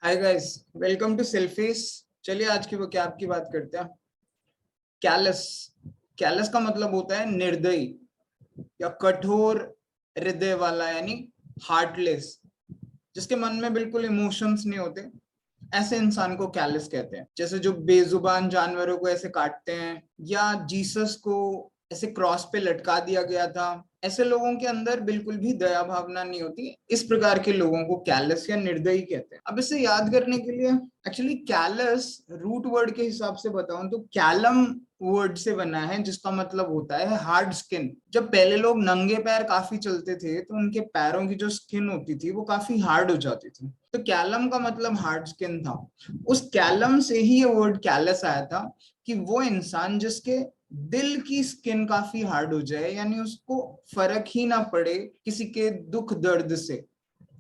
Hi guys, welcome to selfies. चलिए आज की वो क्या आपकी बात करते हैं। कैलस। कैलस का मतलब होता है निर्दयी या कठोर हृदय वाला, यानी हार्टलेस, जिसके मन में बिल्कुल इमोशंस नहीं होते। ऐसे इंसान को कैलस कहते हैं। जैसे जो बेजुबान जानवरों को ऐसे काटते हैं, या जीसस को ऐसे क्रॉस पे लटका दिया गया था, ऐसे लोगों के अंदर बिल्कुल भी दया भावना नहीं होती। इस प्रकार के लोगों को कैलस या निर्दयी कहते हैं। अब इसे याद करने के लिए एक्चुअली कैलस रूट वर्ड के हिसाब से बताऊं तो कैलम वर्ड से बना है, जिसका मतलब होता है हार्ड स्किन। जब पहले लोग नंगे पैर काफी चलते थे तो उनके पैरों की जो स्किन होती थी वो काफी हार्ड हो जाती थी, तो कैलम का मतलब हार्ड स्किन था। उस कैलम से ही ये वर्ड कैलस आया था कि वो इंसान जिसके दिल की स्किन काफी हार्ड हो जाए, यानी उसको फर्क ही ना पड़े किसी के दुख दर्द से,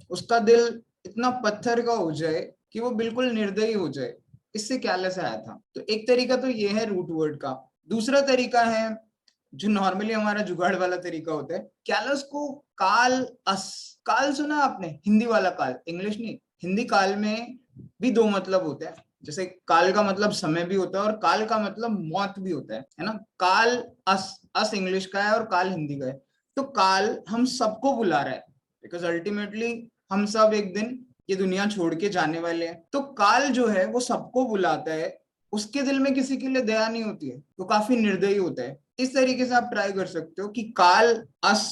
उसका दिल इतना पत्थर का हो जाए कि वो बिल्कुल निर्दयी हो जाए। इससे कैलस आया था। तो एक तरीका तो ये है रूट वर्ड का। दूसरा तरीका है जो नॉर्मली हमारा जुगाड़ वाला तरीका होता है, कैलस को काल अस। काल सुना आपने? हिंदी वाला काल, इंग्लिश नहीं। हिंदी काल में भी दो मतलब होते हैं। जैसे काल का मतलब समय भी होता है और काल का मतलब मौत भी होता है ना। काल अस, अस इंग्लिश का है और काल हिंदी का है। तो काल हम सबको बुला रहा है, बिकॉज अल्टीमेटली हम सब एक दिन ये दुनिया छोड़ के जाने वाले हैं। तो काल जो है वो सबको बुलाता है, उसके दिल में किसी के लिए दया नहीं होती है, तो काफी निर्दयी होता है। इस तरीके से आप ट्राई कर सकते हो कि काल अस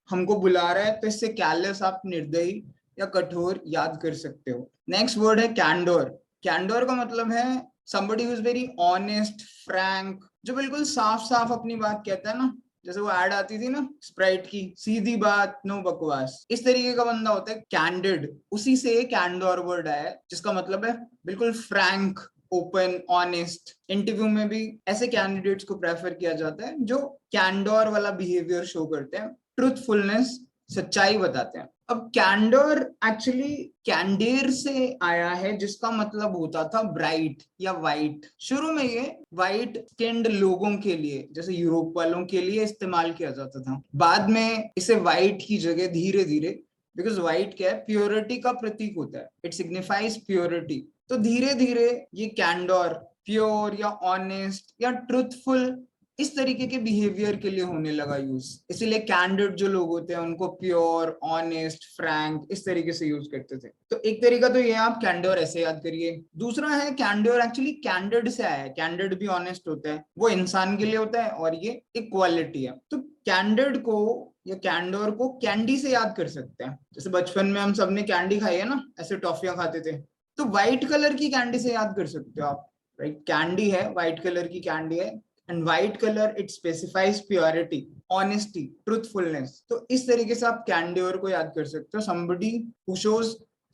हमको बुला रहा है, तो इससे कैलस आप निर्दयी या कठोर याद कर सकते हो। नेक्स्ट वर्ड है कैंडोर। कैंडोर का मतलब है somebody who is very honest, frank, जो बिल्कुल साफ साफ अपनी बात कहता है ना। जैसे वो ऐड आती थी ना स्प्राइट की, सीधी बात नो बकवास, इस तरीके का बंदा होता है कैंडिड। उसी से कैंडोर वर्ड आया है, जिसका मतलब है बिल्कुल फ्रैंक, ओपन, ऑनेस्ट। इंटरव्यू में भी ऐसे कैंडिडेट्स को प्रेफर किया जाता है जो कैंडोर वाला बिहेवियर शो करते हैं, ट्रूथफुलनेस, सच्चाई बताते हैं। अब कैंडोर एक्चुअली कैंडेर से आया है, जिसका मतलब होता था ब्राइट या वाइट। शुरू में ये वाइट स्किन्ड लोगों के लिए, जैसे यूरोप वालों के लिए इस्तेमाल किया जाता था। बाद में इसे वाइट की जगह धीरे धीरे, बिकॉज व्हाइट क्या है, प्योरिटी का प्रतीक होता है, इट सिग्निफाइज प्योरिटी। तो धीरे धीरे ये कैंडोर प्योर या ऑनेस्ट या ट्रूथफुल इस तरीके के बिहेवियर के लिए होने लगा यूज। इसीलिए कैंडिड जो लोग होते हैं उनको प्योर, ऑनेस्ट, फ्रैंक इस तरीके से यूज करते थे। तो एक तरीका तो ये आप कैंडोर ऐसे याद करिए। दूसरा है कैंडोर एक्चुअली कैंडिड से आया है। कैंडिड भी ऑनेस्ट होता है, वो इंसान के लिए होता है और ये एक क्वालिटी है। तो कैंडिड को या कैंडोर को कैंडी से याद कर सकते हैं। जैसे बचपन में हम सबने कैंडी खाई है ना, ऐसे टॉफियां खाते थे, तो व्हाइट कलर की कैंडी से याद कर सकते हो आप। राइट, कैंडी है, व्हाइट कलर की कैंडी है, and white colour it specifies purity, honesty, truthfulness. तो इस तरीके से आप कैंडोर को याद कर सकते हो, somebody who shows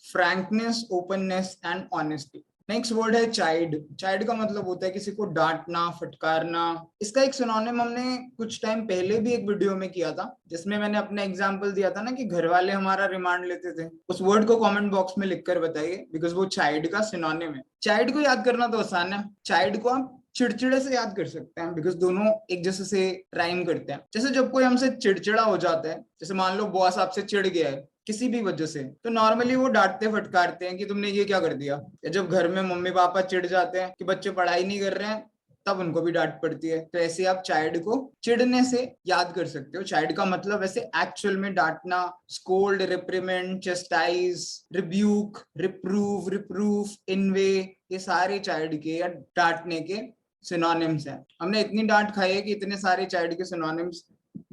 frankness, openness and honesty। Next word है चाइल्ड। चाइल्ड का मतलब होता है किसी को डांटना, फटकारना। इसका एक सिनोनिम हमने कुछ टाइम पहले भी एक वीडियो में किया था, जिसमें मैंने अपना एग्जांपल दिया था ना कि घर वाले हमारा रिमांड लेते थे। उस वर्ड को कमेंट बॉक्स में लिखकर बताइए, बिकॉज वो चाइल्ड का सिनोनिम है। चाइल्ड को याद करना तो आसान है। चाइल्ड को आप चिड़चिड़े से याद कर सकते हैं, बिकॉज दोनों एक जैसे से राइम करते हैं। जैसे जब कोई हमसे चिड़चिड़ा हो जाता है, जैसे मान लो बॉस आपसे चिढ़ गया है किसी भी वजह से, तो नॉर्मली वो डांटते फटकारते हैं कि तुमने ये क्या कर दिया। या जब घर में मम्मी पापा चिढ़ जाते हैं कि बच्चे पढ़ाई नहीं कर रहे हैं, तब उनको भी डांट पड़ती है। तो ऐसे आप चाइल्ड को चिढ़ने से याद कर सकते हो। चाइल्ड का मतलब वैसे एक्चुअल में डांटना, स्कोल्ड, रिप्रीमेंड, चेस्टाइज, रिब्यूक, रिप्रूव, रिप्रूफ, इनवे, ये सारे चाइल्ड के या डांटने के सिनोनिम्स हैं। हमने इतनी डांट खाई है कि इतने सारे चाइल्ड के सिनोनिम्स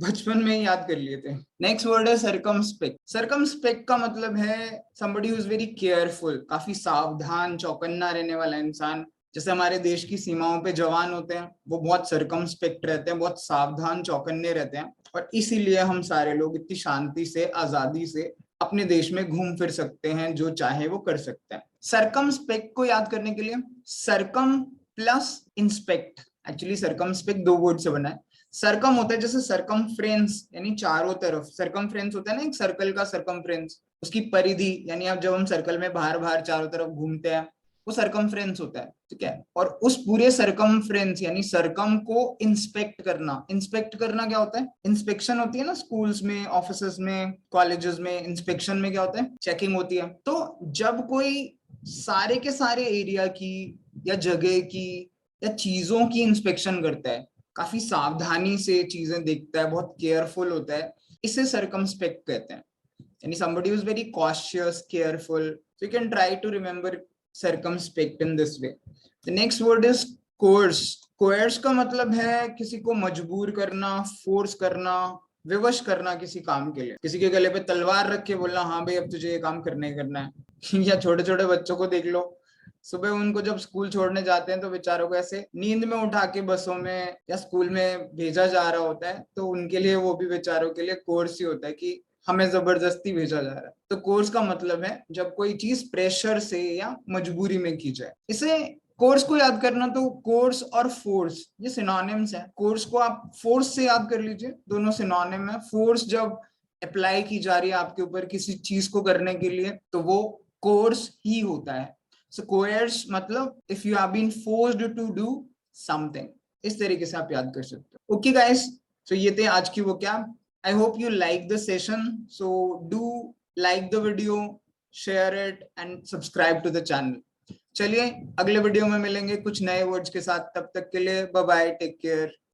बचपन में ही याद कर लिए थे। नेक्स्ट वर्ड है सरकमस्पेक्ट। सरकमस्पेक्ट का मतलब है somebody who is very careful, काफी सावधान, चौकन्ना रहने वाला इंसान। जैसे हमारे देश की सीमाओं पे जवान होते हैं, वो बहुत सरकमस्पेक्ट रहते हैं, बहुत सावधान, चौकन्ने रहते हैं, और इसीलिए हम सारे लोग इतनी शांति से, आजादी से अपने देश में घूम फिर सकते हैं, जो चाहे वो कर सकते हैं। सरकमस्पेक्ट को याद करने के लिए सरकम प्लस इंस्पेक्ट, एक्चुअली सरकमस्पेक्ट दो वर्ड से बना है। सरकम होता है जैसे सरकमफ्रेंस, यानी चारों तरफ। सरकमफ्रेंस होता है ना एक सर्कल का सरकमफ्रेंस, उसकी परिधि, यानी अब जब हम सर्कल में बाहर बाहर चारों तरफ घूमते हैं, वो सरकमफ्रेंस होता है, ठीक है। और उस पूरे सरकमफ्रेंस यानी सरकम को इंस्पेक्ट करना। इंस्पेक्ट करना क्या होता है? इंस्पेक्शन होती है ना स्कूल्स में, ऑफिसेज में, कॉलेजेस में। इंस्पेक्शन में क्या होता है? चेकिंग होती है। तो जब कोई सारे के सारे एरिया की या जगह की या चीजों की इंस्पेक्शन करता है, काफी सावधानी से चीजें देखता है, बहुत केयरफुल होता है, इसे सर्कमस्पेक्ट कहते हैं। यानी somebody who's very cautious, careful. So you can try to remember circumspect in this way. The next word is coerce. coerce का मतलब है किसी को मजबूर करना, फोर्स करना, विवश करना किसी काम के लिए। किसी के गले पे तलवार रख के बोलना हाँ भाई अब तुझे ये काम करना ही करना है। या छोटे छोटे बच्चों को देख लो, सुबह उनको जब स्कूल छोड़ने जाते हैं तो बेचारों को ऐसे नींद में उठा के बसों में या स्कूल में भेजा जा रहा होता है, तो उनके लिए वो भी बेचारों के लिए कोर्स ही होता है कि हमें जबरदस्ती भेजा जा रहा है। तो कोर्स का मतलब है जब कोई चीज प्रेशर से या मजबूरी में की जाए। इसे कोर्स को याद करना, तो कोर्स और फोर्स ये सिनोनिम्स है। कोर्स को आप फोर्स से याद कर लीजिए, दोनों सिनोनिम है। फोर्स जब अप्लाई की जा रही है आपके ऊपर किसी चीज को करने के लिए तो वो कोर्स ही होता है। सो कोयर्स मतलब if you have been forced to do something, इस तरीके से आप याद कर सकते हो। ओके गाइस, सो ये थे आज की वो क्या। I hope you like the session. So do like the video, share it and subscribe to the channel. चलिए अगले वीडियो में मिलेंगे कुछ नए वर्ड्स के साथ, तब तक के लिए बाय बाय, टेक केयर।